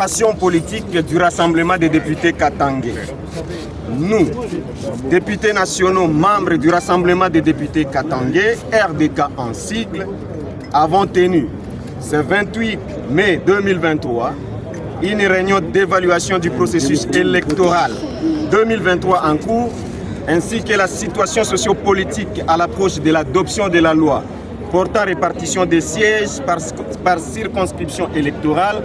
préparation politique du Rassemblement des députés katangais. Nous, députés nationaux membres du Rassemblement des députés katangais, RDK en sigle, avons tenu ce 28 mai 2023 une réunion d'évaluation du processus électoral 2023 en cours, ainsi que la situation sociopolitique à l'approche de l'adoption de la loi portant répartition des sièges par circonscription électorale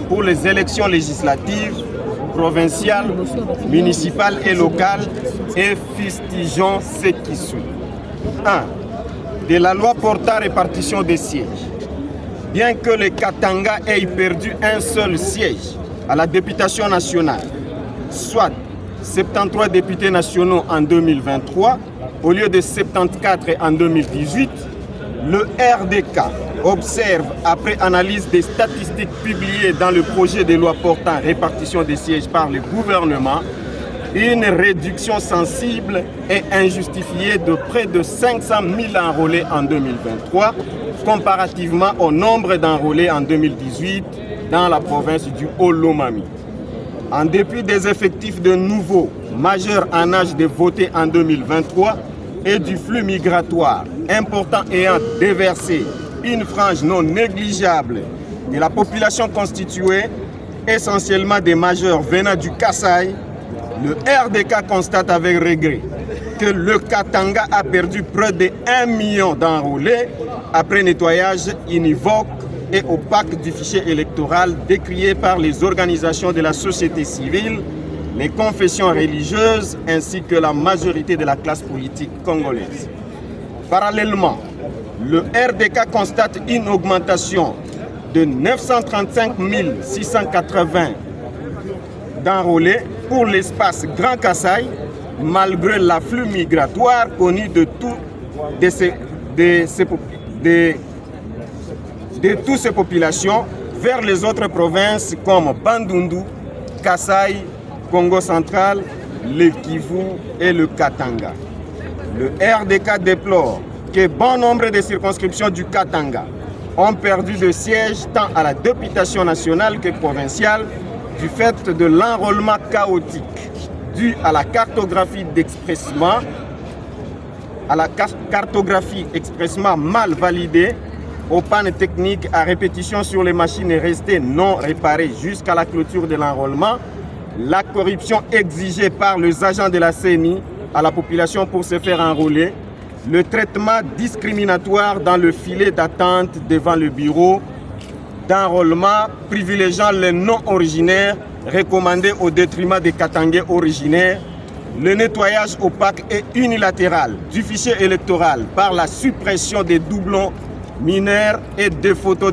pour les élections législatives, provinciales, municipales et locales, et fustigeons ce qui suit. 1. De la loi portant répartition des sièges. Bien que les Katanga aient perdu un seul siège à la députation nationale, soit 73 députés nationaux en 2023, au lieu de 74 en 2018, le RDK observe, après analyse des statistiques publiées dans le projet de loi portant répartition des sièges par le gouvernement, une réduction sensible et injustifiée de près de 500 000 enrôlés en 2023, comparativement au nombre d'enrôlés en 2018 dans la province du Haut-Lomami. En dépit des effectifs de nouveaux majeurs en âge de voter en 2023 et du flux migratoire important ayant déversé une frange non négligeable de la population constituée essentiellement des majeurs venant du Kasaï, le RDK constate avec regret que le Katanga a perdu près de 1 million d'enrôlés après nettoyage univoque et opaque du fichier électoral décrié par les organisations de la société civile, les confessions religieuses ainsi que la majorité de la classe politique congolaise. Parallèlement, le RDK constate une augmentation de 935 680 d'enrôlés pour l'espace Grand Kasaï, malgré l'afflux migratoire connu de toutes ces populations vers les autres provinces comme Bandundu, Kasaï, Congo central, le Kivu et le Katanga. Le RDK déplore que bon nombre de circonscriptions du Katanga ont perdu de sièges tant à la députation nationale que provinciale du fait de l'enrôlement chaotique dû à la cartographie expressement mal validée, aux pannes techniques à répétition sur les machines restées non réparées jusqu'à la clôture de l'enrôlement, la corruption exigée par les agents de la CENI à la population pour se faire enrôler, le traitement discriminatoire dans le filet d'attente devant le bureau d'enrôlement privilégiant les non-originaires recommandés au détriment des Katangais originaires, le nettoyage opaque et unilatéral du fichier électoral par la suppression des doublons mineurs et des photos,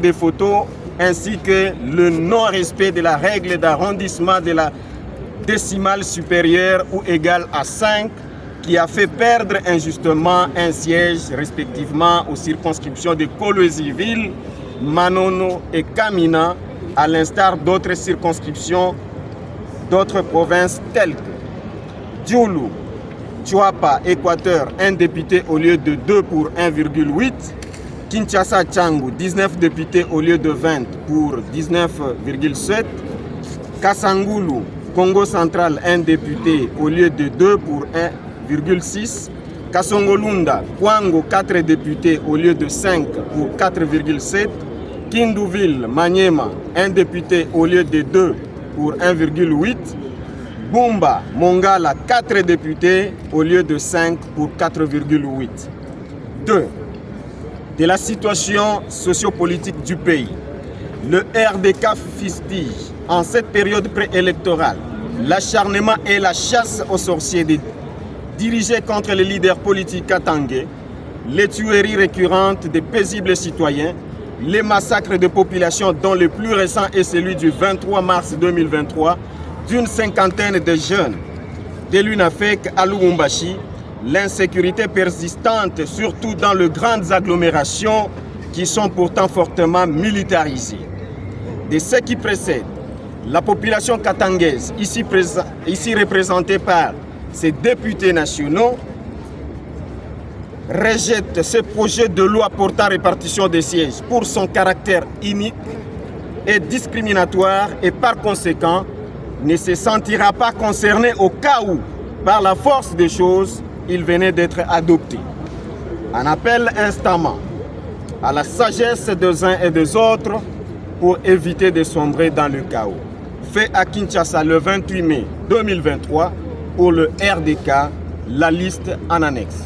ainsi que le non-respect de la règle d'arrondissement de la décimale supérieure ou égale à 5, qui a fait perdre injustement un siège respectivement aux circonscriptions de Kolwezi-Ville, Manono et Kamina, à l'instar d'autres circonscriptions d'autres provinces telles que Djoulou, Tchouapa, Équateur, 1 député au lieu de 2 pour 1,8, Kinshasa, Tchangou, 19 députés au lieu de 20 pour 19,7, Kassangoulou, Congo central, 1 député au lieu de 2 pour 1,6, Kasongolunda, Kwango, 4 députés au lieu de 5 pour 4,7, Kindouville, Maniema, 1 député au lieu de 2 pour 1,8, Bumba, Mongala, 4 députés au lieu de 5 pour 4,8. 2. De la situation sociopolitique du pays. Le RDK fustige en cette période préélectorale l'acharnement et la chasse aux sorciers dirigés contre les leaders politiques katangais, les tueries récurrentes des paisibles citoyens, les massacres de population dont le plus récent est celui du 23 mars 2023 d'une cinquantaine de jeunes de l'UNAFEC à Lubumbashi, l'insécurité persistante surtout dans les grandes agglomérations qui sont pourtant fortement militarisées. De ce qui précède, la population katangaise, ici représentée par ses députés nationaux, rejette ce projet de loi portant répartition des sièges pour son caractère inique, est discriminatoire et par conséquent ne se sentira pas concerné au cas où, par la force des choses, il venait d'être adopté. On appelle instamment à la sagesse des uns et des autres pour éviter de sombrer dans le chaos. Fait à Kinshasa le 28 mai 2023 pour le RDK, la liste en annexe.